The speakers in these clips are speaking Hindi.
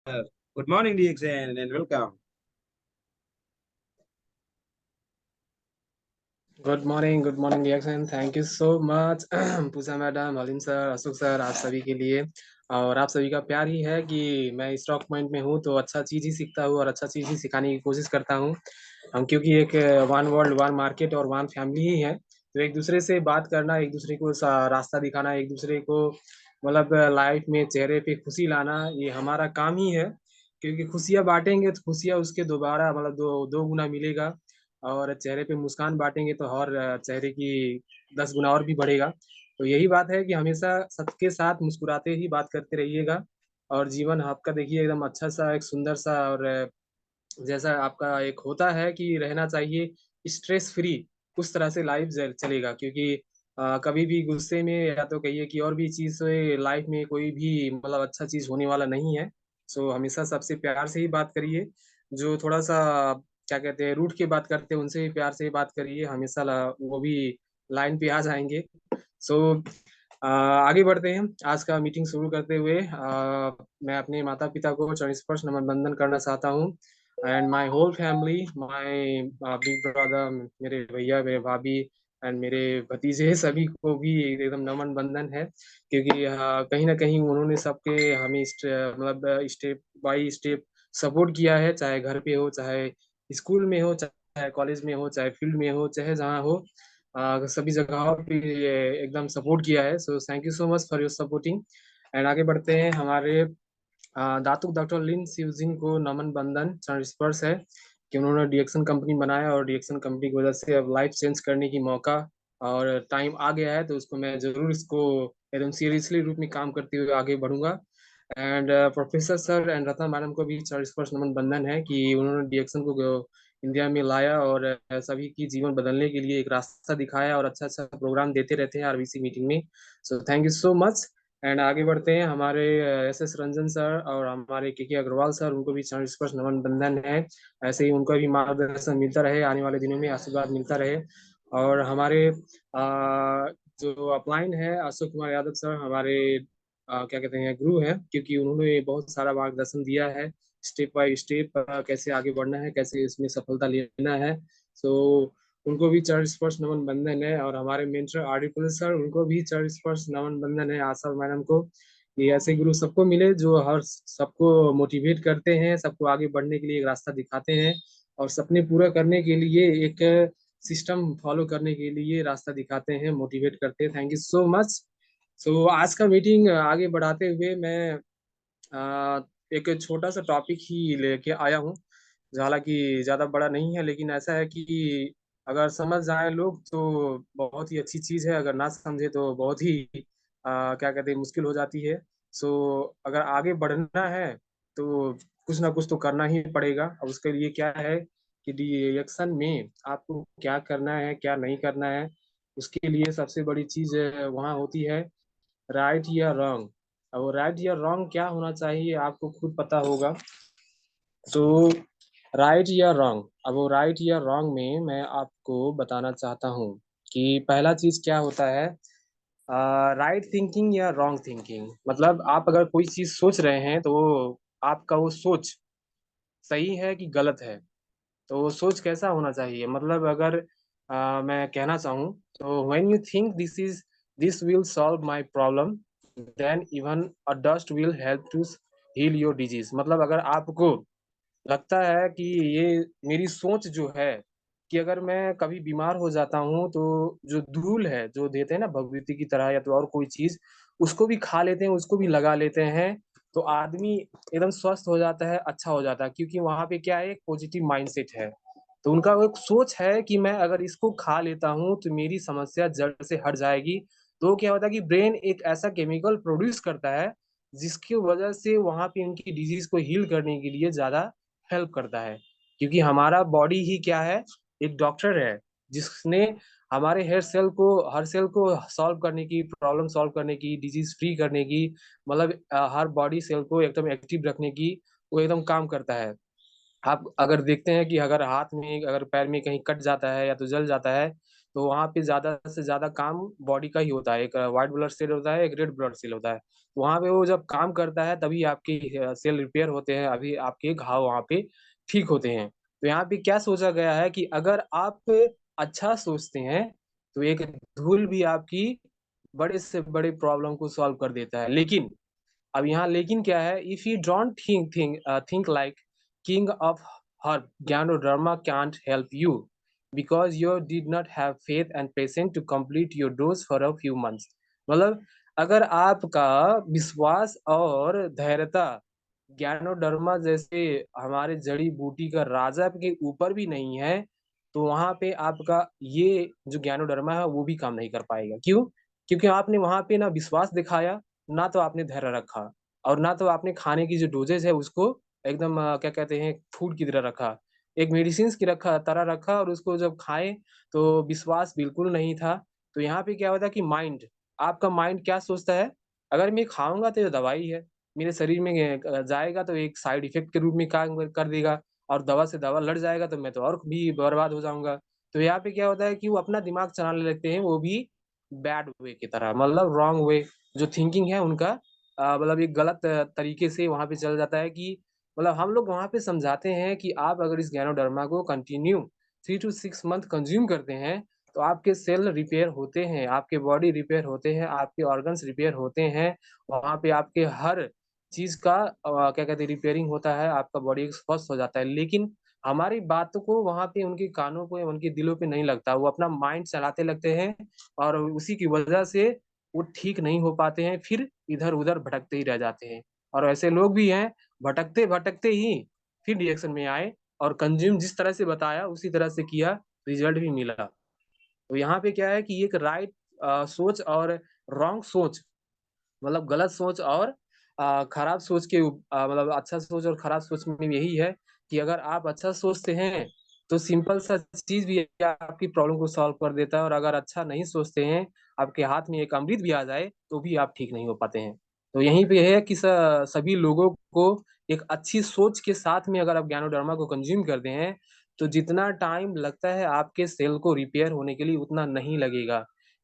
Good morning, DXN, and welcome. Good morning reaction. Thank you so much Puja madam, Haleem sir, Ashok sir, आप सभी के लिए। और आप सभी का प्यार ही है कि मैं स्टॉक पॉइंट में हूँ तो अच्छा चीज़ ही सीखता हूँ और अच्छा चीज़ ही सिखाने की कोशिश करता हूँ। हम क्योंकि एक वन वर्ल्ड वन मार्केट और वन फैमिली ही है, तो एक दूसरे से बात करना, एक दूसरे को रास्ता दिखाना, एक दूसरे को मतलब लाइफ में चेहरे पे खुशी लाना, ये हमारा काम ही है। क्योंकि खुशियाँ बांटेंगे तो खुशियाँ उसके दोबारा मतलब दो दो गुना मिलेगा। और चेहरे पे मुस्कान बांटेंगे तो और चेहरे की 10 गुना और भी बढ़ेगा। तो यही बात है कि हमेशा सबके साथ मुस्कुराते ही बात करते रहिएगा। और जीवन आपका देखिए एकदम अच्छा सा, एक सुंदर सा, और जैसा आपका एक होता है कि रहना चाहिए स्ट्रेस फ्री, उस तरह से लाइफ चलेगा। क्योंकि कभी भी गुस्से में या तो कहिए कि और भी चीज से लाइफ में कोई भी मतलब अच्छा चीज होने वाला नहीं है। सो हमेशा सबसे प्यार से ही बात करिए। जो थोड़ा सा क्या कहते हैं रूठ के बात करते हैं उनसे भी प्यार से ही बात करिए, हमेशा वो भी लाइन पे आ जाएंगे। सो आगे बढ़ते हैं। आज का मीटिंग शुरू करते हुए मैं अपने माता पिता को चरण स्पर्श नमन बंदन करना चाहता हूँ। And my whole family, my big brother, मेरे भैया, मेरे भाभी एंड मेरे भतीजे, सभी को भी एकदम नमन बंदन है। क्योंकि कहीं ना कहीं उन्होंने सबके हमें मतलब स्टेप बाय स्टेप सपोर्ट किया है, चाहे घर पे हो, चाहे स्कूल में हो, चाहे कॉलेज में हो, चाहे फील्ड में हो, चाहे जहाँ हो, सभी जगहों पे एकदम सपोर्ट किया है। So thank you so much for your supporting. And आगे बढ़ते हैं। हमारे दातुक डॉक्टर लिन सिवजिन को नमन बंदन चरण स्पर्श है कि उन्होंने डीएक्सन कंपनी बनाया और डीएक्सन कंपनी की वजह से अब लाइफ चेंज करने की मौका और टाइम आ गया है। तो उसको मैं जरूर इसको एकदम सीरियसली रूप में काम करते हुए आगे बढ़ूंगा। And professor sir and Ratna madam को भी चरण स्पर्श नमन बंदन है कि उन्होंने डीएक्सन को इंडिया में लाया और सभी की जीवन बदलने के लिए एक रास्ता दिखाया और अच्छा अच्छा प्रोग्राम देते रहते हैं आरबीसी मीटिंग में। So thank you so much. And आगे बढ़ते हैं। हमारे एस एस रंजन सर और हमारे के अग्रवाल सर, उनको भी चरण स्पर्श नमन बंधन है। ऐसे ही उनका भी मार्गदर्शन मिलता रहे, आने वाले दिनों में आशीर्वाद मिलता रहे। और हमारे जो अपलाइन है अशोक कुमार यादव सर, हमारे क्या कहते हैं गुरु हैं, क्योंकि उन्होंने बहुत सारा मार्गदर्शन दिया है स्टेप बाय स्टेप, कैसे आगे बढ़ना है, कैसे इसमें सफलता लेना है। सो उनको भी चरण स्पर्श नमन बंधन है। और हमारे mentor R D police sir, उनको भी चरण स्पर्श नमन बंधन है। आशा मैडम को, ये ऐसे गुरु सबको मिले जो हर सबको मोटिवेट करते हैं, सबको आगे बढ़ने के लिए एक रास्ता दिखाते हैं और सपने पूरा करने के लिए एक सिस्टम फॉलो करने के लिए रास्ता दिखाते हैं, मोटिवेट करते हैं। Thank you so much. So आज का मीटिंग आगे बढ़ाते हुए मैं अ, एक छोटा सा टॉपिक ही लेके आया हूँ। हालांकि ज़्यादा बड़ा नहीं है, लेकिन ऐसा है कि अगर समझ जाए लोग तो बहुत ही अच्छी चीज़ है, अगर ना समझे तो बहुत ही क्या कहते हैं मुश्किल हो जाती है। सो अगर आगे बढ़ना है तो कुछ ना कुछ तो करना ही पड़ेगा। अब उसके लिए क्या है कि रिएक्शन में आपको क्या करना है, क्या नहीं करना है। उसके लिए सबसे बड़ी चीज़ वहाँ होती है राइट या रॉन्ग। अब राइट या रॉन्ग क्या होना चाहिए आपको खुद पता होगा। तो राइट या रॉन्ग, अब वो राइट या रॉन्ग में मैं आपको बताना चाहता हूँ कि पहला चीज क्या होता है, राइट थिंकिंग या रॉन्ग थिंकिंग। मतलब आप अगर कोई चीज सोच रहे हैं तो आपका वो सोच सही है कि गलत है। तो वो सोच कैसा होना चाहिए, मतलब अगर मैं कहना चाहूँ तो when you think this will solve my problem, then even a dust will help to heal your disease. मतलब अगर आपको लगता है कि ये मेरी सोच जो है कि अगर मैं कभी बीमार हो जाता हूँ तो जो धूल है जो देते हैं ना भगवती की तरह या तो और कोई चीज, उसको भी खा लेते हैं, उसको भी लगा लेते हैं, तो आदमी एकदम स्वस्थ हो जाता है, अच्छा हो जाता है। क्योंकि वहां पे क्या है, एक पॉजिटिव माइंडसेट है। तो उनका वो एक सोच है कि मैं अगर इसको खा लेता हूँ तो मेरी समस्या जड़ से हट जाएगी। तो क्या होता है कि ब्रेन एक ऐसा केमिकल प्रोड्यूस करता है जिसकी वजह से वहां पे उनकी डिजीज को हील करने के लिए ज्यादा हेल्प करता है। क्योंकि हमारा बॉडी ही क्या है, एक डॉक्टर है जिसने हमारे हर सेल को सॉल्व करने की, प्रॉब्लम सॉल्व करने की, डिजीज फ्री करने की, मतलब हर बॉडी सेल को एकदम एक्टिव रखने की वो एकदम काम करता है। आप अगर देखते हैं कि अगर हाथ में, अगर पैर में कहीं कट जाता है या तो जल जाता है, तो वहाँ पे ज़्यादा से ज़्यादा काम बॉडी का ही होता है। एक व्हाइट ब्लड सेल होता है, एक रेड ब्लड सेल होता है। वहाँ पे वो जब काम करता है तभी आपकी सेल रिपेयर होते हैं, अभी आपके घाव वहाँ पे ठीक होते हैं। तो यहाँ पे क्या सोचा गया है कि अगर आप अच्छा सोचते हैं, तो एक धूल भी आपकी बड़े से बड़े प्रॉब्लम को सॉल्व कर देता है। लेकिन अब यहाँ लेकिन क्या है, if you don't think like king of her, ganoderma can't help you because you did not have faith and patience to complete your dose for a few months. मतलब अगर आपका विश्वास और धैर्यता ज्ञानोडर्मा जैसे हमारे जड़ी बूटी का राजा के ऊपर भी नहीं है, तो वहां पे आपका ये जो ज्ञानोडर्मा है वो भी काम नहीं कर पाएगा। क्यों? क्योंकि आपने वहां पे ना विश्वास दिखाया, ना तो आपने धैर्य रखा, और ना तो आपने खाने की जो डोजेज है उसको एकदम क्या कहते हैं, फूड की तरह रखा, एक मेडिसिन की रखा तरह रखा, और उसको जब खाएं तो विश्वास बिल्कुल नहीं था। तो यहाँ पे क्या होता है कि माइंड, आपका माइंड क्या सोचता है, अगर मैं खाऊंगा तो ये दवाई है, मेरे शरीर में जाएगा तो एक साइड इफेक्ट के रूप में काम कर देगा, और दवा से दवा लड़ जाएगा तो मैं तो और भी बर्बाद हो जाऊंगा। तो यहाँ पे क्या होता है कि वो अपना दिमाग चलाने लगते हैं, वो भी बैड वे की तरह, मतलब रॉन्ग वे, जो थिंकिंग है उनका मतलब एक गलत तरीके से वहां पे चल जाता है कि मतलब हम लोग वहां पे समझाते हैं कि आप अगर इस ज्ञानोडर्मा को कंटिन्यू 3 to 6 मंथ कंज्यूम करते हैं, तो आपके सेल रिपेयर होते हैं, आपके बॉडी रिपेयर होते हैं, आपके ऑर्गन्स रिपेयर होते हैं, वहां पे आपके हर चीज का क्या कहते हैं रिपेयरिंग होता है, आपका बॉडी स्वस्थ हो जाता है। लेकिन हमारी बातों को वहां पे उनके कानों पे उनके दिलों पे नहीं लगता, वो अपना माइंड चलाते लगते हैं, और उसी की वजह से वो ठीक नहीं हो पाते हैं, फिर इधर उधर भटकते ही रह जाते हैं। और ऐसे लोग भी हैं, भटकते भटकते ही फिर रिएक्शन में आए, और कंज्यूम जिस तरह से बताया उसी तरह से किया, रिजल्ट भी मिला। तो यहाँ पे क्या है कि एक राइट सोच और रॉन्ग सोच, मतलब गलत सोच और खराब सोच के मतलब अच्छा सोच और खराब सोच में यही है कि अगर आप अच्छा सोचते हैं तो सिंपल सा चीज भी आपकी प्रॉब्लम को सॉल्व कर देता है, और अगर अच्छा नहीं सोचते हैं, आपके हाथ में एक अमृत भी आ जाए तो भी आप ठीक नहीं हो पाते हैं। तो यहीं पे है कि सभी लोगों को एक अच्छी सोच के साथ में अगर आप ज्ञानोडर्मा को कंज्यूम करते हैं, तो जितना टाइम लगता है आपके सेल को रिपेयर होने के लिए उतना नहीं लगेगा।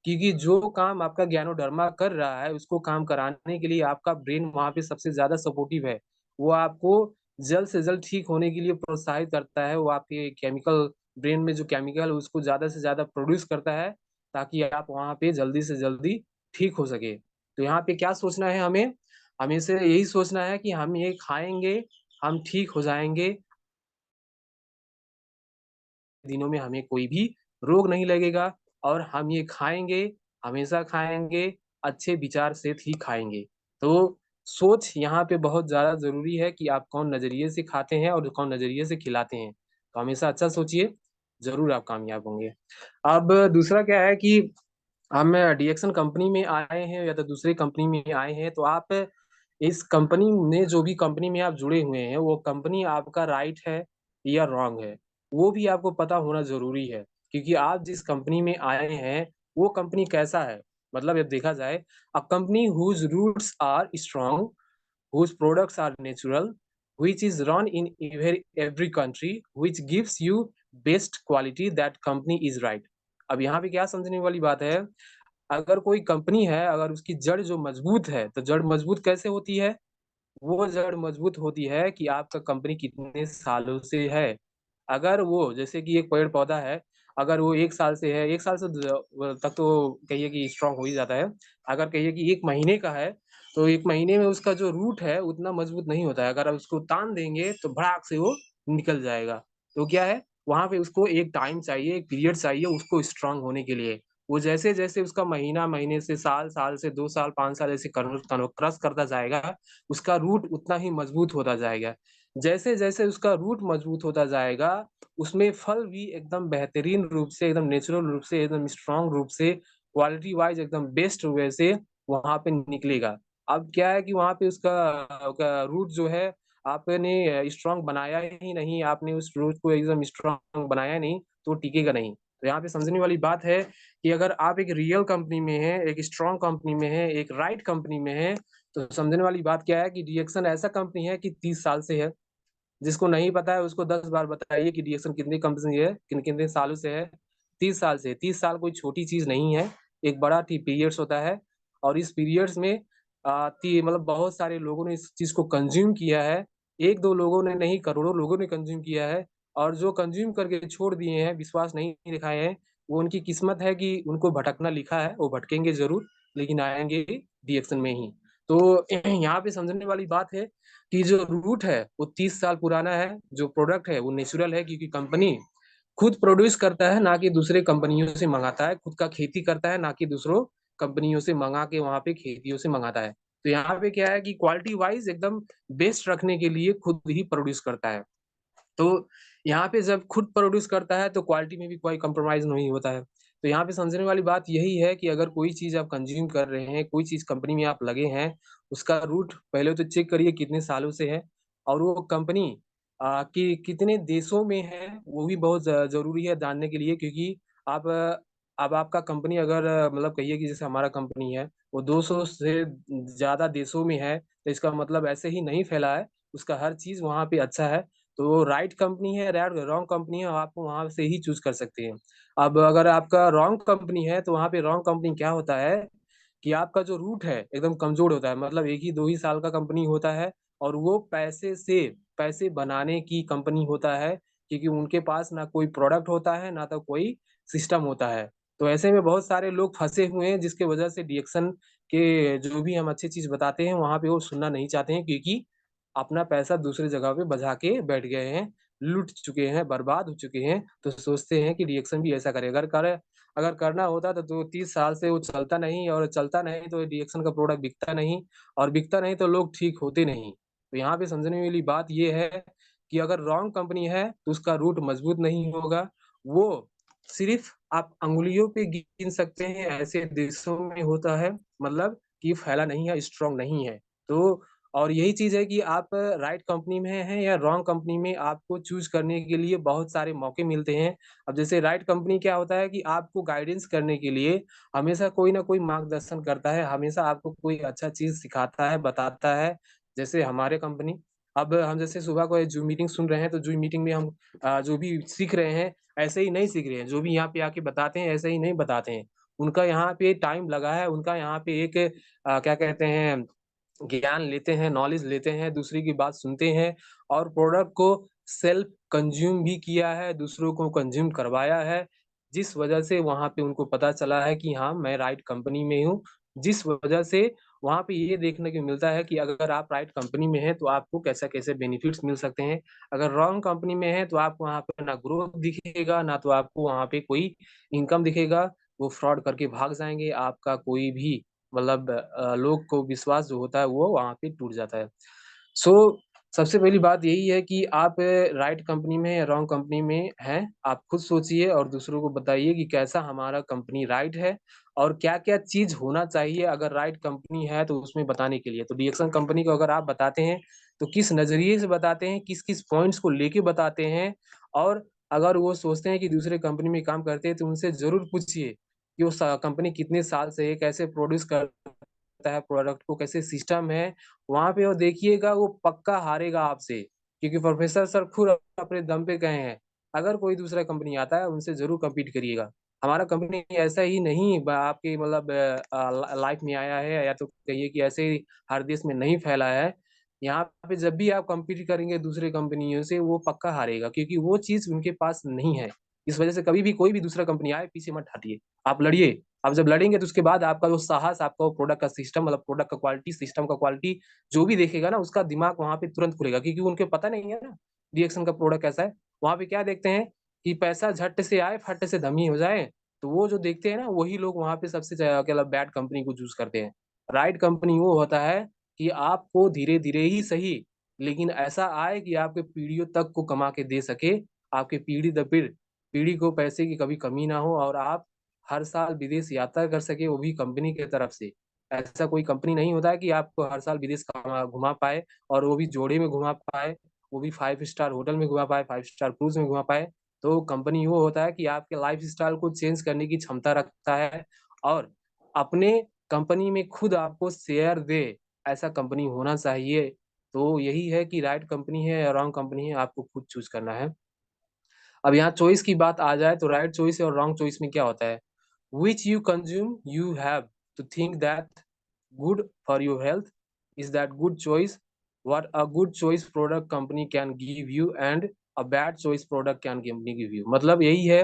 क्योंकि जो काम आपका ज्ञानोडर्मा कर रहा है उसको काम कराने के लिए आपका ब्रेन वहां पे सबसे ज्यादा सपोर्टिव है। वो आपको जल्द से जल्द ठीक होने के लिए प्रोत्साहित करता है, वो आपके केमिकल, ब्रेन में जो केमिकल उसको ज्यादा से ज्यादा प्रोड्यूस करता है, ताकि आप वहां पे जल्दी से जल्दी ठीक हो सके। तो यहाँ पे क्या सोचना है हमें, हमें से यही सोचना है कि हम ये खाएंगे, हम ठीक हो जाएंगे, दिनों में हमें कोई भी रोग नहीं लगेगा, और हम ये खाएंगे, हमेशा खाएंगे, अच्छे विचार से ही खाएंगे। तो सोच यहाँ पे बहुत ज्यादा जरूरी है कि आप कौन नजरिए से खाते हैं और कौन नजरिए से खिलाते हैं। तो हमेशा अच्छा सोचिए, जरूर आप कामयाब होंगे। अब दूसरा क्या है कि हम डीएक्सन कंपनी में आए हैं या तो दूसरी कंपनी में आए हैं, तो आप इस कंपनी में, जो भी कंपनी में आप जुड़े हुए हैं, वो कंपनी आपका राइट है या रॉन्ग है, वो भी आपको पता होना जरूरी है। क्योंकि आप जिस कंपनी में आए हैं वो कंपनी कैसा है, मतलब जब देखा जाए, a company whose roots are strong, whose products are natural, which is run in every country, which gives you best quality, that company is right। अब यहाँ पे क्या समझने वाली बात है, अगर कोई कंपनी है, अगर उसकी जड़ जो मजबूत है, तो जड़ मजबूत कैसे होती है, वो जड़ मजबूत होती है कि आपका कंपनी कितने सालों से है। अगर वो जैसे कि एक पेड़ पौधा है, अगर वो 1 साल से है, 1 साल से तक तो कहिए कि स्ट्रांग हो ही जाता है। अगर कहिए कि 1 महीने का है, तो 1 महीने में उसका जो रूट है उतना मजबूत नहीं होता है, अगर आप उसको तान देंगे तो भड़ाक से वो निकल जाएगा। तो क्या है, वहां पे उसको एक टाइम चाहिए, एक पीरियड चाहिए उसको स्ट्रांग होने के लिए। वो जैसे जैसे उसका महीना महीने से, साल साल से, 2 साल 5 साल ऐसे क्रस करता जाएगा, उसका रूट उतना ही मजबूत होता जाएगा। जैसे जैसे उसका रूट मजबूत होता जाएगा, उसमें फल भी एकदम बेहतरीन रूप से, एकदम नेचुरल रूप से, एकदम स्ट्रांग रूप से, क्वालिटी वाइज एकदम बेस्ट वे से वहां पे निकलेगा। अब क्या है कि वहां पे उसका रूट जो है, आपने स्ट्रांग बनाया ही नहीं, आपने उस रूट को एकदम स्ट्रांग बनाया नहीं, तो वो टिकेगा नहीं। तो यहाँ पे समझने वाली बात है कि अगर आप एक रियल कंपनी में है, एक स्ट्रांग कंपनी में है, एक राइट कंपनी में है, तो समझने वाली बात क्या है कि रिएक्शन ऐसा कंपनी है कि 30 साल से है। जिसको नहीं पता है उसको 10 बार बताइए कि रिएक्शन कितनी कंपनी है, किन कितने सालों से है। 30 साल से। 30 साल कोई छोटी चीज़ नहीं है, एक बड़ा टी पीरियड्स होता है और इस पीरियड्स में ती मतलब बहुत सारे लोगों ने इस चीज़ को कंज़्यूम किया है। 1-2 लोगों ने नहीं, करोड़ों लोगों ने कंज़्यूम किया है और जो कंज़्यूम करके छोड़ दिए हैं, विश्वास नहीं दिखाए हैं, वो उनकी किस्मत है कि उनको भटकना लिखा है, वो भटकेंगे ज़रूर, लेकिन आएँगे डीएक्शन में ही। तो यहाँ पे समझने वाली बात है कि जो रूट है, वो 30 साल पुराना है, जो प्रोडक्ट है, वो नेचुरल है क्योंकि कंपनी खुद प्रोड्यूस करता है, ना कि दूसरे कंपनियों से मँगाता है, खुद का खेती करता है, ना कि दूसरों कंपनियों से मँगा के वहाँ पे खेतियों से मँगाता है। तो यहाँ पे क्या है कि क्वालिटी वाइज़ एकदम बेस्ट रखने के लिए खुद ही प्रोड्यूस करता है। तो यहाँ पे जब खुद प्रोड्यूस करता है तो क्वालिटी में भी कोई कॉम्प्रोमाइज़ नहीं होता है। तो यहाँ पे समझने वाली बात यही है कि अगर कोई चीज़ आप कंज़्यूम कर रहे हैं, कोई चीज़ कंपनी में आप लगे हैं, उसका रूट पहले तो चेक करिए कितने सालों से है और वो कंपनी कि कितने देशों में है, वो भी बहुत ज़रूरी है जानने के लिए क्योंकि आप अब आपका कंपनी अगर मतलब कहिए कि जैसे हमारा कंपनी है, वो 200 से ज़्यादा देशों में है, तो इसका मतलब ऐसे ही नहीं फैला है, उसका हर चीज़ वहाँ पे अच्छा है। तो राइट कंपनी है, रॉन्ग कंपनी है, आप वहाँ से ही चूज़ कर सकते हैं। अब अगर आपका रॉन्ग कंपनी है, तो वहाँ पे रॉन्ग कंपनी क्या होता है कि आपका जो रूट है, एकदम कमज़ोर होता है। मतलब 1 ही 2 ही साल का कंपनी होता है और वो पैसे बनाने की कंपनी होता है, क्योंकि उनके पास ना कोई प्रोडक्ट होता है, ना तो कोई सिस्टम होता है। तो ऐसे में बहुत सारे लोग फँसे हुए हैं, जिसकी वजह से रिएक्शन के जो भी हम अच्छी चीज़ बताते हैं, वहाँ पे वो सुनना नहीं चाहते हैं क्योंकि अपना पैसा दूसरी जगह पे बझा के बैठ गए हैं, लूट चुके हैं, बर्बाद हो चुके हैं, तो सोचते हैं कि रिएक्शन भी ऐसा करे। अगर करना होता तो 30 साल से वो चलता नहीं और चलता नहीं तो रिएक्शन का प्रोडक्ट बिकता नहीं और बिकता नहीं तो लोग ठीक होते नहीं। तो यहाँ पे समझने वाली बात ये है कि अगर रॉन्ग कंपनी है, तो उसका रूट मजबूत नहीं होगा। वो सिर्फ़ आप उँगलियों पे गिन सकते हैं, ऐसे देशों में होता है, मतलब कि फैला नहीं है, स्ट्रॉन्ग नहीं है। तो और यही चीज़ है कि आप राइट कंपनी में हैं या रॉन्ग कंपनी में, आपको चूज़ करने के लिए बहुत सारे मौके मिलते हैं। अब जैसे राइट कंपनी क्या होता है कि आपको गाइडेंस करने के लिए हमेशा कोई न कोई मार्गदर्शन करता है, हमेशा आपको कोई अच्छा चीज़ सिखाता है, बताता है। जैसे हमारे कंपनी, अब हम जैसे सुबह को ज़ूम मीटिंग सुन रहे हैं, तो ज़ूम मीटिंग में हम जो भी सीख रहे हैं, ऐसे ही नहीं सीख रहे हैं। जो भी यहाँ पे आके बताते हैं, ऐसे ही नहीं बताते हैं। उनका यहाँ पे टाइम लगा है, उनका यहाँ पे एक क्या कहते हैं ज्ञान लेते हैं, नॉलेज लेते हैं, दूसरे की बात सुनते हैं और प्रोडक्ट को सेल्फ कंज़्यूम भी किया है, दूसरों को कंज़्यूम करवाया है, जिस वजह से वहाँ पे उनको पता चला है कि हाँ, मैं राइट कंपनी में हूँ। जिस वजह से वहाँ पे ये देखने को मिलता है कि अगर आप राइट कंपनी में हैं, तो आपको कैसे-कैसे बेनिफिट्स मिल सकते हैं। अगर रॉन्ग कंपनी में हैं, तो आपको वहाँ पे ना ग्रोथ दिखेगा, ना तो आपको वहाँ पे कोई इनकम दिखेगा। वो फ्रॉड करके भाग जाएँगे, आपका कोई भी मतलब लोग को विश्वास जो होता है वो वहाँ पे टूट जाता है। सो सबसे पहली बात यही है कि आप राइट कंपनी में या रॉन्ग कंपनी में हैं, आप खुद सोचिए और दूसरों को बताइए कि कैसा हमारा कंपनी राइट है और क्या-क्या चीज़ होना चाहिए अगर राइट कंपनी है तो उसमें बताने के लिए। तो रिएक्शन कंपनी को अगर आप बताते हैं, तो किस नज़रिए से बताते हैं, किस-किस पॉइंट्स को लेके बताते हैं और अगर वो सोचते हैं कि दूसरे कंपनी में काम करते हैं तो उनसे ज़रूर पूछिए कि वो कंपनी कितने साल से है, कैसे प्रोड्यूस करता है प्रोडक्ट को, कैसे सिस्टम है, वहाँ पे वो देखिएगा वो पक्का हारेगा आपसे। क्योंकि प्रोफ़ेसर सर खुद अपने दम पे कहे हैं, अगर कोई दूसरा कंपनी आता है उनसे ज़रूर कम्पीट करिएगा। हमारा कंपनी ऐसा ही नहीं ब आपके मतलब लाइफ़ में आया है या तो कहिए कि ऐसे ही हर देश में नहीं फैला है। यहाँ पे जब भी आप कम्पीट करेंगे दूसरे कंपनियों से वो पक्का हारेगा क्योंकि वो चीज़ उनके पास नहीं है। इस वजह से कभी भी कोई भी दूसरा कंपनी आए पीछे मत हटिए, आप लड़िए। आप जब लड़ेंगे तो उसके बाद आपका जो साहस, आपका वो प्रोडक्ट का सिस्टम मतलब प्रोडक्ट का क्वालिटी, सिस्टम का क्वालिटी जो भी देखेगा ना उसका दिमाग वहाँ पे तुरंत खुलेगा क्योंकि उनको पता नहीं है ना रिएक्शन का प्रोडक्ट कैसा है। वहाँ पे क्या देखते हैं कि पैसा झट से आए, फट से धमी हो जाए, तो वो जो देखते हैं ना वही लोग वहाँ पे सबसे क्या बैड कंपनी को चूज़ करते हैं। राइट कंपनी वो होता है कि आपको धीरे-धीरे ही सही, लेकिन ऐसा आए कि आपके पीढ़ियों तक को कमा के दे सके, आपके पीढ़ी दर पीढ़ी को पैसे की कभी कमी ना हो और आप हर साल विदेश यात्रा कर सके वो भी कंपनी की तरफ से। ऐसा कोई कंपनी नहीं होता है कि आपको हर साल विदेश घुमा पाए और वो भी जोड़े में घुमा पाए, वो भी 5 स्टार होटल में घुमा पाए, 5 स्टार क्रूज़ में घुमा पाए। तो कंपनी वो होता है कि आपके लाइफ़स्टाइल को चेंज करने की क्षमता रखता है और अपने कंपनी में खुद आपको शेयर दे, ऐसा कंपनी होना चाहिए। तो यही है कि राइट कंपनी है या रॉन्ग कंपनी है, आपको खुद चूज़ करना है। अब यहाँ चॉइस की बात आ जाए तो राइट चॉइस और रॉन्ग चॉइस में क्या होता है, which you consume you have to think that good for your health, is that good choice, what a good choice product company can give you and a bad choice product can give you। मतलब यही है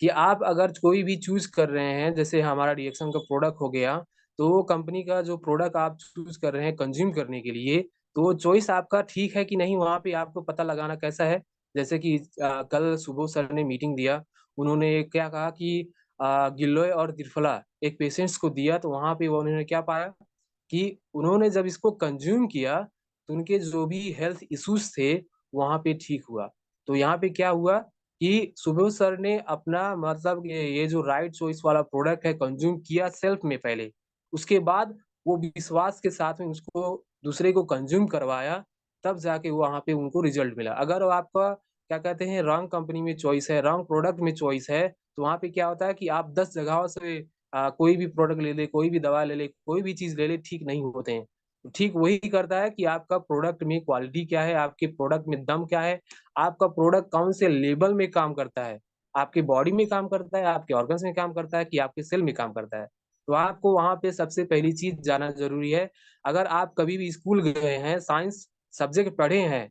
कि आप अगर कोई भी चूज कर रहे हैं, जैसे हमारा रिएक्शन का प्रोडक्ट हो गया, तो वो कंपनी का जो प्रोडक्ट आप चूज कर रहे हैं कंज्यूम करने के लिए, तो चॉइस आपका ठीक है कि नहीं, वहां पे आपको पता लगाना कैसा है। जैसे कि कल सुबह सर ने मीटिंग दिया, उन्होंने क्या कहा कि गिलोय और त्रिफला एक पेशेंट्स को दिया, तो वहां पे उन्होंने क्या पाया कि उन्होंने जब इसको कंज्यूम किया तो उनके जो भी हेल्थ इश्यूज थे वहां पे ठीक हुआ। तो यहाँ पे क्या हुआ कि सुबह सर ने अपना मतलब ये जो राइट चॉइस वाला प्रोडक्ट है कंज्यूम किया सेल्फ में पहले, उसके बाद वो विश्वास के साथ में उसको दूसरे को कंज्यूम करवाया, तब जाके वहां पे उनको रिजल्ट मिला। अगर आपका क्या कहते हैं रॉन्ग कंपनी में चॉइस है, रॉन्ग प्रोडक्ट में चॉइस है, तो वहां पे क्या होता है कि आप 10 जगहों से कोई भी प्रोडक्ट ले ले, कोई भी दवा ले ले, कोई भी चीज ले ले, ठीक नहीं होते हैं। तो ठीक वही करता है कि आपका प्रोडक्ट में क्वालिटी क्या है, आपके प्रोडक्ट में दम क्या है, आपका प्रोडक्ट कौन से लेवल में काम करता है, आपके बॉडी में काम करता है, आपके ऑर्गन्स में काम करता है कि आपके सेल में काम करता है। तो आपको वहां पे सबसे पहली चीज जानना जरूरी है। अगर आप कभी भी स्कूल गए हैं, साइंस सब्जेक्ट पढ़े हैं,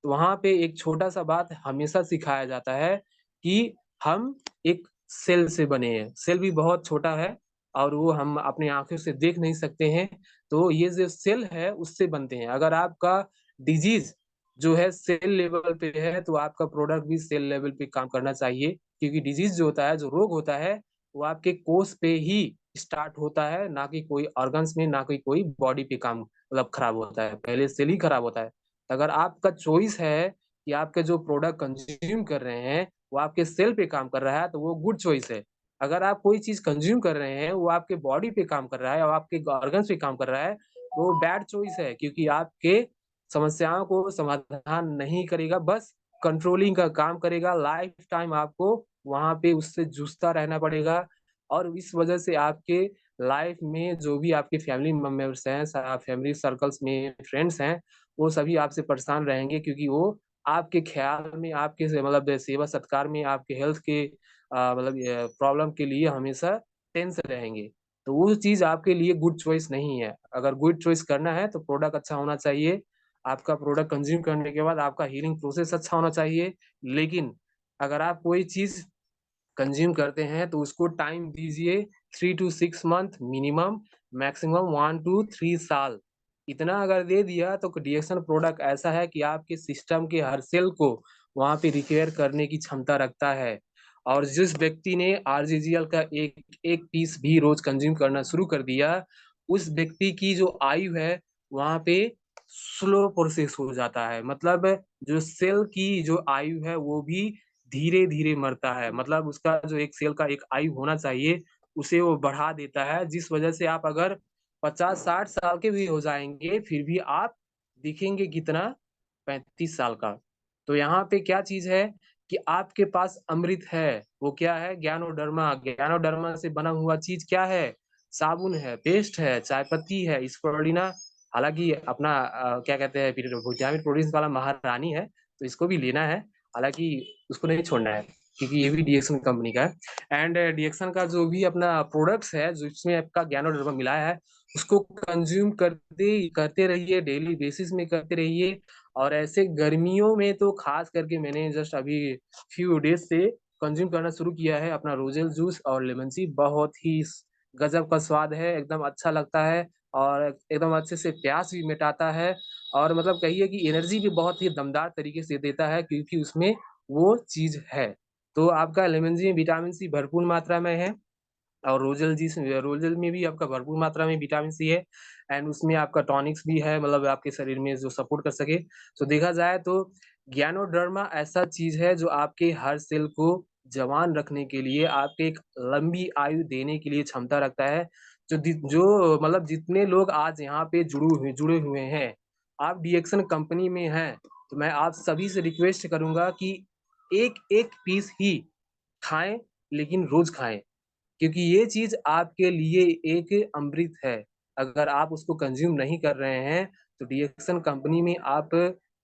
तो वहां पे एक छोटा सा बात हमेशा सिखाया जाता है कि हम एक सेल से बने हैं। सेल भी बहुत छोटा है और वो हम अपने आंखों से देख नहीं सकते हैं। तो ये जो सेल है उससे बनते हैं। अगर आपका डिजीज जो है सेल लेवल पे है, तो आपका प्रोडक्ट भी सेल लेवल पे काम करना चाहिए, क्योंकि डिजीज जो होता है, जो रोग होता है, वो आपके कोष पे ही स्टार्ट होता है, ना कि कोई ऑर्गन्स में, ना कि कोई बॉडी पे काम मतलब खराब होता है, पहले सेल ही खराब होता है। अगर आपका चॉइस है कि आपके जो प्रोडक्ट कंज्यूम कर रहे हैं वो आपके सेल पे काम कर रहा है, तो वो गुड चॉइस है। अगर आप कोई चीज कंज्यूम कर रहे हैं वो आपके बॉडी पे काम कर रहा है और आपके ऑर्गन्स पे काम कर रहा है, तो वो बैड चॉइस है, क्योंकि आपके समस्याओं को समाधान नहीं करेगा, बस कंट्रोलिंग का काम करेगा। लाइफ टाइम आपको वहां पे उससे जूझता रहना पड़ेगा, और इस वजह से आपके लाइफ में जो भी आपके फैमिली मेंबर्स हैं, फैमिली सर्कल्स में फ्रेंड्स हैं, वो सभी आपसे परेशान रहेंगे, क्योंकि वो आपके ख्याल में, आपके मतलब सेवा सत्कार में, आपके हेल्थ के मतलब प्रॉब्लम के लिए हमेशा टेंस रहेंगे। तो वो चीज आपके लिए गुड चॉइस नहीं है। अगर गुड चॉइस करना है तो प्रोडक्ट अच्छा होना चाहिए, आपका प्रोडक्ट कंज्यूम करने के बाद आपका हीलिंग प्रोसेस अच्छा होना चाहिए। लेकिन अगर आप कोई चीज कंज्यूम करते हैं तो उसको टाइम दीजिए, 3 to 6 month minimum, maximum 1 to 3 साल। इतना अगर दे दिया तो डीएक्सन प्रोडक्ट ऐसा है कि आपके सिस्टम के हर सेल को वहां पे रिपेयर करने की क्षमता रखता है। और जिस व्यक्ति ने आरजीजीएल का एक एक पीस भी रोज कंज्यूम करना शुरू कर दिया, उस व्यक्ति की जो आयु है वहां पे स्लो प्रोसेस हो जाता है। मतलब जो सेल की जो आयु है वो भी धीरे धीरे मरता है। मतलब उसका जो एक सेल का एक आयु होना चाहिए उसे वो बढ़ा देता है, जिस वजह से आप अगर 50-60 साल के भी हो जाएंगे फिर भी आप दिखेंगे कितना, 35 साल का। तो यहाँ पे क्या चीज है कि आपके पास अमृत है। वो क्या है? ज्ञानोडर्मा। ज्ञानोडर्मा से बना हुआ चीज क्या है? साबुन है, पेस्ट है, चाय पत्ती है, स्परुलिना। हालांकि अपना क्या कहते हैं फिर विटामिन प्रोटीन वाला महारानी है, तो इसको भी लेना है। हालांकि उसको नहीं छोड़ना है, क्योंकि ये भी डीएक्सन कंपनी का है। एंड डीएक्सन का जो भी अपना प्रोडक्ट्स है जो इसमें आपका ज्ञानोडर्मा मिलाया है, उसको कंज्यूम करते रहिए, डेली बेसिस में करते रहिए। और ऐसे गर्मियों में तो खास करके मैंने जस्ट अभी फ्यू डेज से कंज्यूम करना शुरू किया है अपना रोजेल जूस और लेमन सी। बहुत ही गजब का स्वाद है, एकदम अच्छा लगता है, और एकदम अच्छे से प्यास भी मिटाता है। और मतलब कहिए कि एनर्जी भी बहुत ही दमदार तरीके से देता है, क्योंकि उसमें वो चीज है। तो आपका लेमन जी में विटामिन सी भरपूर मात्रा में है, और रोजल में भी आपका भरपूर मात्रा में विटामिन सी है। एंड उसमें आपका टॉनिक्स भी है, मतलब आपके शरीर में जो सपोर्ट कर सके। तो देखा जाए तो ज्ञानोडर्मा ऐसा चीज है जो आपके हर सेल को जवान रखने के लिए, आपके एक लंबी आयु देने के लिए क्षमता रखता है। जो मतलब जितने लोग आज यहाँ पे जुड़े हुए हैं, आप डीएक्सन कंपनी में हैं, तो मैं आप सभी से रिक्वेस्ट करूंगा कि एक एक पीस ही खाएं, लेकिन रोज खाएं, क्योंकि ये चीज आपके लिए एक अमृत है। अगर आप उसको कंज्यूम नहीं कर रहे हैं तो डीएक्सन कंपनी में आप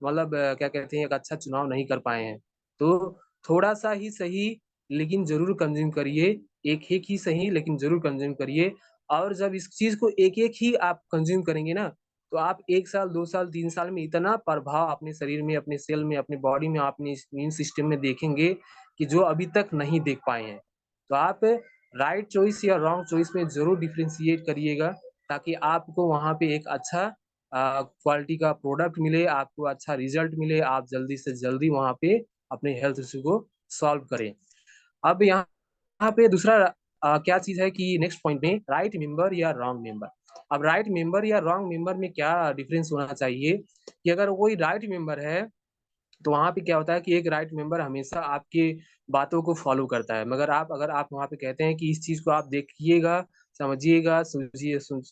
मतलब क्या कहते हैं, एक अच्छा चुनाव नहीं कर पाए हैं। तो थोड़ा-सा ही सही लेकिन ज़रूर कंज़्यूम करिए, एक-एक ही सही लेकिन ज़रूर कंज़्यूम करिए और जब इस चीज़ को एक-एक ही आप कंज़्यूम करेंगे ना, तो आप 1 साल, 2 साल, 3 साल में इतना प्रभाव अपने शरीर में, अपने सेल में, अपनी बॉडी में, अपने इम्यून सिस्टम में देखेंगे कि जो अभी तक नहीं देख पाए हैं। तो आप राइट चॉइस या रॉन्ग चॉइस में ज़रूर डिफरेंशिएट करिएगा, ताकि आपको वहाँ पे एक अच्छा क्वालिटी का प्रोडक्ट मिले, आपको अच्छा रिज़ल्ट मिले, आप जल्दी से जल्दी वहाँ पे अपने हेल्थ इश्यू को सॉल्व करें। अब यहाँ पे दूसरा क्या चीज़ है कि नेक्स्ट पॉइंट में राइट मेंबर या रॉन्ग मेंबर। अब राइट मेंबर या रॉन्ग मेंबर में क्या डिफरेंस होना चाहिए कि अगर कोई राइट मेंबर है तो वहाँ पे क्या होता है कि एक राइट मेंबर हमेशा आपकी बातों को फ़ॉलो करता है। मगर आप अगर आप वहाँ पे कहते हैं कि इस चीज़ को आप देखिएगा, समझिएगा,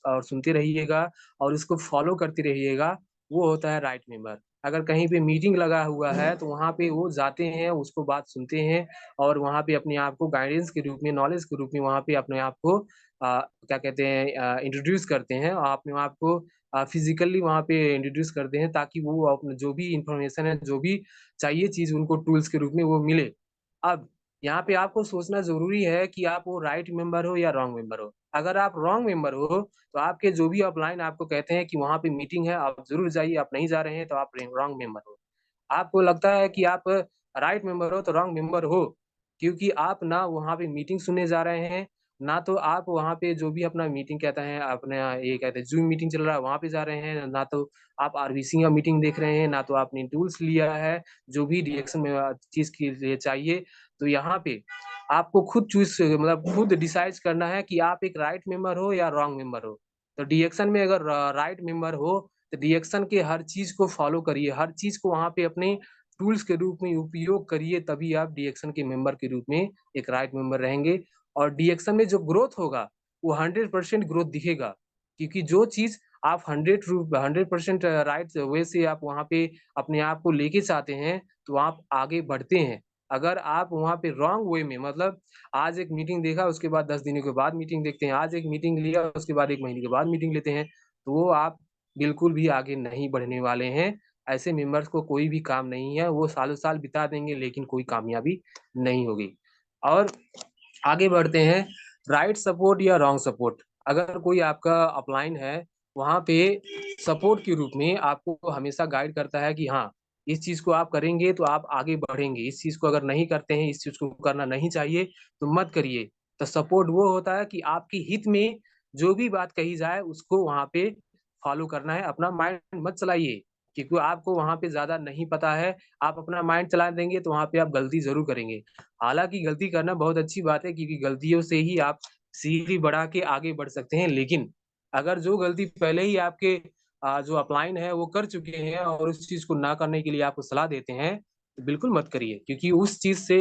और सुनते रहिएगा और इसको फ़ॉलो करते रहिएगा, वो होता है राइट मेंबर। अगर कहीं पे मीटिंग लगा हुआ है, तो वहाँ पे वो जाते हैं, उसको बात सुनते हैं और वहाँ पे अपने आप को गाइडेंस के रूप में, नॉलेज के रूप में वहाँ पे अपने आप को क्या कहते हैं इंट्रोड्यूस करते हैं और अपने आप को फिज़िकली वहाँ पे इंट्रोड्यूस करते हैं ताकि वो अपना जो भी इन्फॉर्मेशन है, जो भी चाहिए चीज़ उनको टूल्स के रूप में वो मिले। अब यहाँ पे आपको सोचना ज़रूरी है कि आप वो राइट मेंबर हो या रॉन्ग मेंबर हो। अगर आप रॉन्ग मेंबर हो, तो आपके जो भी अपलाइन आपको कहते हैं कि वहाँ पे मीटिंग है, आप ज़रूर जाइए, आप नहीं जा रहे हैं तो आप रॉन्ग मेंबर हो। आपको लगता है कि आप राइट मेंबर हो तो रॉन्ग मेंबर हो, क्योंकि आप ना वहाँ पे मीटिंग सुनने जा रहे हैं, ना तो आप वहाँ पे जो भी अपना मीटिंग कहते हैं अपना ये कहते हैं ज़ूम मीटिंग चल रहा है वहाँ पे जा रहे हैं, ना तो आप आरबीसी का मीटिंग देख रहे हैं, ना तो आपने टूल्स लिया है, जो भी रिएक्शन में चीज़ के लिए चाहिए। तो यहाँ पे आपको खुद चूज़ मतलब खुद डिसाइड करना है कि आप एक राइट मेंबर हो या रॉन्ग मेंबर हो। तो डिएक्शन में अगर राइट मेंबर हो, तो डिएक्शन के हर चीज़ को फ़ॉलो करिए, हर चीज़ को वहाँ पे अपने टूल्स के रूप में उपयोग करिए, तभी आप डीएक्शन के मेंबर के रूप में एक राइट मेंबर रहेंगे और डीएक्शन में जो ग्रोथ होगा, वो 100% ग्रोथ दिखेगा। क्योंकि जो चीज़ आप 100% राइट वे से आप वहाँ पे अपने आप को लेके चाहते हैं, तो आप आगे बढ़ते हैं। अगर आप वहाँ पे रॉन्ग वे में मतलब आज एक मीटिंग देखा, उसके बाद 10 दिनों के बाद मीटिंग देखते हैं, आज एक मीटिंग लिया, उसके बाद 1 महीने के बाद मीटिंग लेते हैं, तो वो आप बिल्कुल भी आगे नहीं बढ़ने वाले हैं। ऐसे मेंबर्स को कोई भी काम नहीं है, वो सालों-साल बिता देंगे लेकिन कोई कामयाबी नहीं होगी। और आगे बढ़ते हैं, राइट सपोर्ट या रॉन्ग सपोर्ट। अगर कोई आपका अपलाइन है, वहाँ पे सपोर्ट के रूप में आपको हमेशा गाइड करता है कि हाँ, इस चीज़ को आप करेंगे तो आप आगे बढ़ेंगे, इस चीज़ को अगर नहीं करते हैं, इस चीज़ को करना नहीं चाहिए, तो मत करिए। तो सपोर्ट वो होता है कि आपके हित में जो भी बात कही जाए, उसको वहाँ पे फॉलो करना है, अपना माइंड मत चलाइए, क्योंकि आपको वहाँ पे ज़्यादा नहीं पता है, आप अपना माइंड चला देंगे तो वहाँ पे आप गलती ज़रूर करेंगे। हालाँकि गलती करना बहुत अच्छी बात है क्योंकि गलतियों से ही आप सीढ़ी बढ़ा के आगे बढ़ सकते हैं। लेकिन अगर जो गलती पहले ही आपके जो अपलाइन है वो कर चुके हैं और उस चीज़ को ना करने के लिए आपको सलाह देते हैं, तो बिल्कुल मत करिए क्योंकि उस चीज़ से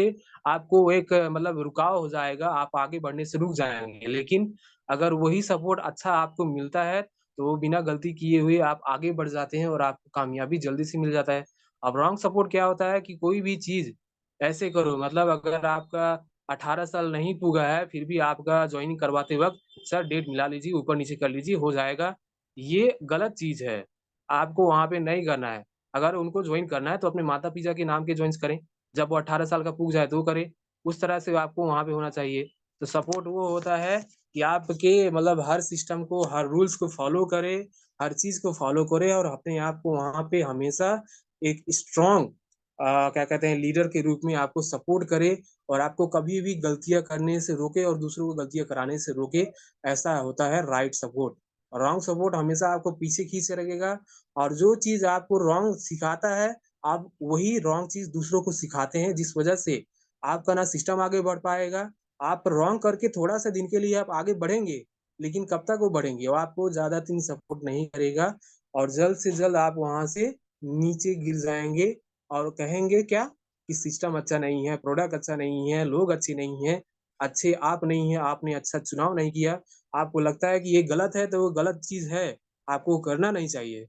आपको एक मतलब रुकाव हो जाएगा, आप आगे बढ़ने से रुक जाएँगे। लेकिन अगर वही सपोर्ट अच्छा आपको मिलता है, तो वो बिना गलती किए हुए आप आगे बढ़ जाते हैं और आपको कामयाबी जल्दी से मिल जाता है। अब रॉन्ग सपोर्ट क्या होता है कि कोई भी चीज़ ऐसे करो मतलब अगर आपका 18 साल नहीं पूरा है, फिर भी आपका जॉइनिंग करवाते वक़्त सर डेट मिला लीजिए, ऊपर-नीचे कर लीजिए, हो जाएगा। ये गलत चीज़ है, आपको वहाँ पे नहीं करना है। अगर उनको जॉइन करना है तो अपने माता-पिता के नाम के जॉइन्स करें, जब वो 18 साल का पुग जाए तो करें, उस तरह से आपको वहाँ पे होना चाहिए। तो सपोर्ट वो होता है कि आपके मतलब हर सिस्टम को, हर रूल्स को फ़ॉलो करे, हर चीज़ को फ़ॉलो करे और अपने आप को वहाँ पे हमेशा एक स्ट्रॉन्ग क्या कहते हैं लीडर के रूप में आपको सपोर्ट करे और आपको कभी भी गलतियाँ करने से रोके और दूसरों को गलतियाँ कराने से रोके, ऐसा होता है राइट सपोर्ट। रॉन्ग सपोर्ट हमेशा आपको पीछे खींचे रखेगा और जो चीज़ आपको रॉन्ग सिखाता है, आप वही रॉन्ग चीज़ दूसरों को सिखाते हैं, जिस वजह से आपका ना सिस्टम आगे बढ़ पाएगा, आप रॉन्ग करके थोड़ा-सा दिन के लिए आप आगे बढ़ेंगे, लेकिन कब तक वो बढ़ेंगे? वो आपको ज़्यादा दिन सपोर्ट नहीं करेगा और जल्द से जल्द आप वहाँ से नीचे गिर जाएँगे और कहेंगे क्या? कि सिस्टम अच्छा नहीं है, प्रोडक्ट अच्छा नहीं है, लोग अच्छे नहीं हैं, अच्छे आप नहीं हैं, आपने अच्छा चुनाव नहीं किया। आपको लगता है कि ये गलत है, तो वो गलत चीज़ है, आपको करना नहीं चाहिए।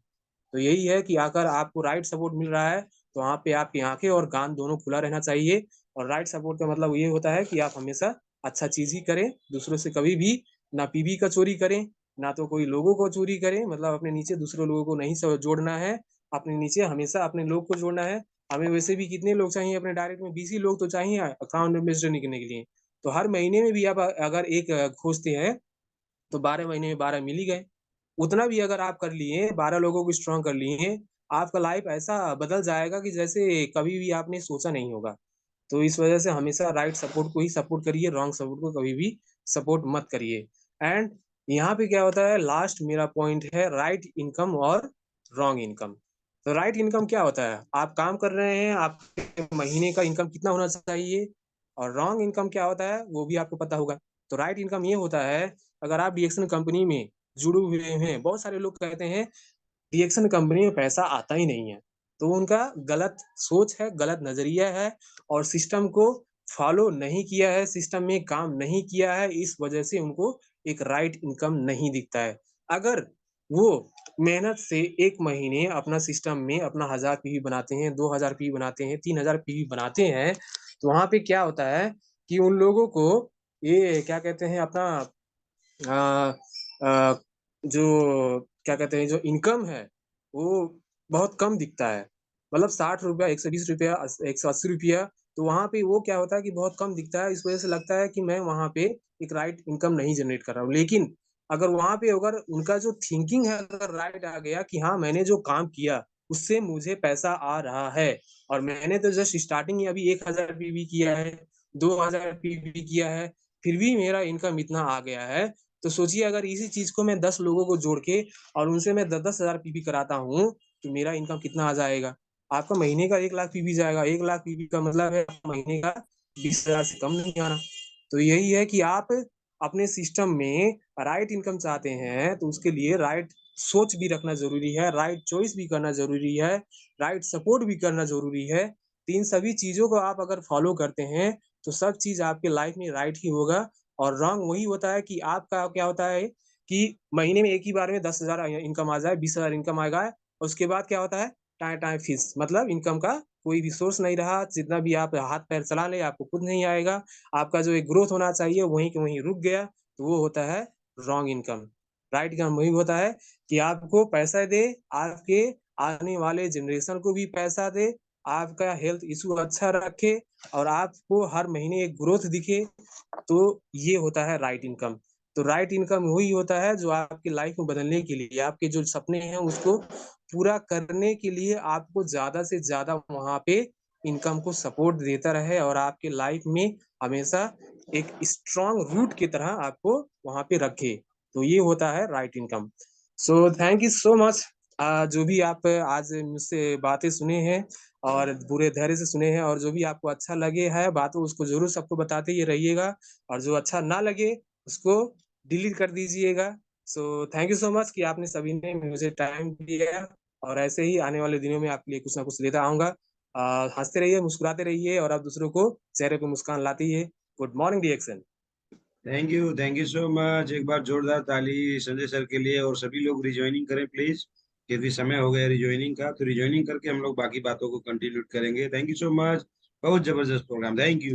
तो यही है कि अगर आपको राइट सपोर्ट मिल रहा है, तो वहाँ पे आपकी आँखें और कान दोनों खुला रहना चाहिए और राइट सपोर्ट का मतलब ये होता है कि आप हमेशा अच्छा चीज़ ही करें, दूसरों से कभी भी ना पीवी का चोरी करें, ना तो कोई लोगों को चोरी करें, मतलब अपने नीचे दूसरे लोगों को नहीं स जोड़ना है, अपने नीचे हमेशा अपने लोग को जोड़ना है हमें वैसे भी कितने लोग चाहिए अपने डायरेक्ट में, 20 ही लोग तो चाहिए अकाउंट एम्बेसडर करने के लिए। तो हर महीने में भी आप अगर एक खोजते हैं तो 12 महीने में 12 मिल ही गए। उतना भी अगर आप कर लिए, 12 लोगों को स्ट्रॉन्ग कर लिए, आपका लाइफ ऐसा बदल जाएगा कि जैसे कभी भी आपने सोचा नहीं होगा। तो इस वजह से हमेशा राइट सपोर्ट को ही सपोर्ट करिए, रॉन्ग सपोर्ट को कभी भी सपोर्ट मत करिए। एंड यहाँ पे क्या होता है, लास्ट मेरा पॉइंट है राइट इनकम और रॉन्ग इनकम। तो राइट इनकम क्या होता है, आप काम कर रहे हैं, आपके महीने का इनकम कितना होना चाहिए। और रॉन्ग इनकम क्या होता है वो भी आपको पता होगा। तो राइट इनकम ये होता है, अगर आप डीएक्सन कंपनी में जुड़े हुए हैं, बहुत सारे लोग कहते हैं डीएक्सन कंपनी में पैसा आता ही नहीं है। तो उनका गलत सोच है, गलत नजरिया है, और सिस्टम को फॉलो नहीं किया है, सिस्टम में काम नहीं किया है, इस वजह से उनको एक राइट इनकम नहीं दिखता है। अगर वो मेहनत से एक महीने अपना सिस्टम में अपना 1000 पीवी बनाते हैं, 2000 पीवी बनाते हैं, 3000 पीवी बनाते हैं, तो वहां पे क्या होता है कि उन लोगों को ये क्या कहते हैं अपना अ, अ, जो क्या कहते हैं जो इनकम है वो बहुत कम दिखता है। मतलब 60 रुपया, 120 रुपया, 180 रुपया। तो वहां पे वो क्या होता है कि बहुत कम दिखता है, इस वजह से लगता है कि मैं वहां पे एक राइट इनकम नहीं जनरेट कर रहा हूँ। लेकिन अगर वहां पे अगर उनका जो थिंकिंग है अगर राइट आ गया कि हाँ मैंने जो काम किया उससे मुझे पैसा आ रहा है, और मैंने तो जस्ट स्टार्टिंग ही अभी 1000 पीवी किया है, 2000 पीवी किया है, फिर भी मेरा इनकम इतना आ गया है। तो सोचिए अगर इसी चीज को मैं 10 लोगों को जोड़ के और उनसे मैं 10-10 हजार पीवी कराता हूँ, तो मेरा इनकम कितना आ जाएगा। आपका महीने का 1 लाख पीवी जाएगा। 1 लाख पीवी का मतलब है महीने का 20 हजार से कम नहीं आना। तो यही है कि आप अपने सिस्टम में राइट इनकम चाहते हैं तो उसके लिए राइट सोच भी रखना जरूरी है, राइट चॉइस भी करना जरूरी है, राइट सपोर्ट भी करना जरूरी है। तीन सभी चीजों को आप अगर फॉलो करते हैं तो सब चीज आपके लाइफ में राइट ही होगा। और रॉन्ग वही होता है कि आपका क्या होता है कि महीने में एक ही बार में 10 हजार इनकम आ जाए, 20 हजार इनकम आएगा, और उसके बाद क्या होता है टाइम टाइम फीस, मतलब इनकम का कोई भी सोर्स नहीं रहा। जितना भी आप हाथ पैर चला ले आपको खुद नहीं आएगा। आपका जो एक ग्रोथ होना चाहिए वहीं के वहीं रुक गया, तो वो होता है रॉन्ग इनकम। राइट इनकम वही होता है कि आपको पैसा दे, आपके आने वाले जनरेशन को भी पैसा दे, आपका हेल्थ इशू अच्छा रखे, और आपको हर महीने एक ग्रोथ दिखे। तो ये होता है राइट इनकम। तो राइट इनकम वही होता है जो आपकी लाइफ में बदलने के लिए, आपके जो सपने हैं उसको पूरा करने के लिए आपको ज्यादा से ज्यादा वहां पे इनकम को सपोर्ट देता रहे, और आपके लाइफ में हमेशा एक स्ट्रॉन्ग रूट की तरह आपको वहां पे रखे। तो ये होता है right income. So thank you so much. जो भी आप आज मुझसे बातें सुने हैं और पूरे धैर्य से सुने हैं, और जो भी आपको अच्छा लगे है बातों उसको जरूर सबको बताते ही रहिएगा, और जो अच्छा ना लगे उसको डिलीट कर दीजिएगा। So thank you so much कि आपने सभी ने मुझे टाइम दिया, और ऐसे ही आने वाले दिनों में आपके लिए कुछ ना कुछ लेता आऊंगा। हंसते रहिए, मुस्कुराते रहिए, और आप दूसरों को चेहरे पे मुस्कान लाती है। गुड मॉर्निंग डिएक्शन। Thank you so much. एक बार जोरदार ताली संजय सर के लिए, और सभी लोग रिज्वाइनिंग करें प्लीज, क्योंकि समय हो गया रिज्वाइनिंग का। तो रिज्वाइनिंग करके हम लोग बाकी बातों को कंटिन्यू करेंगे। Thank you so much. बहुत जबरदस्त प्रोग्राम। Thank you.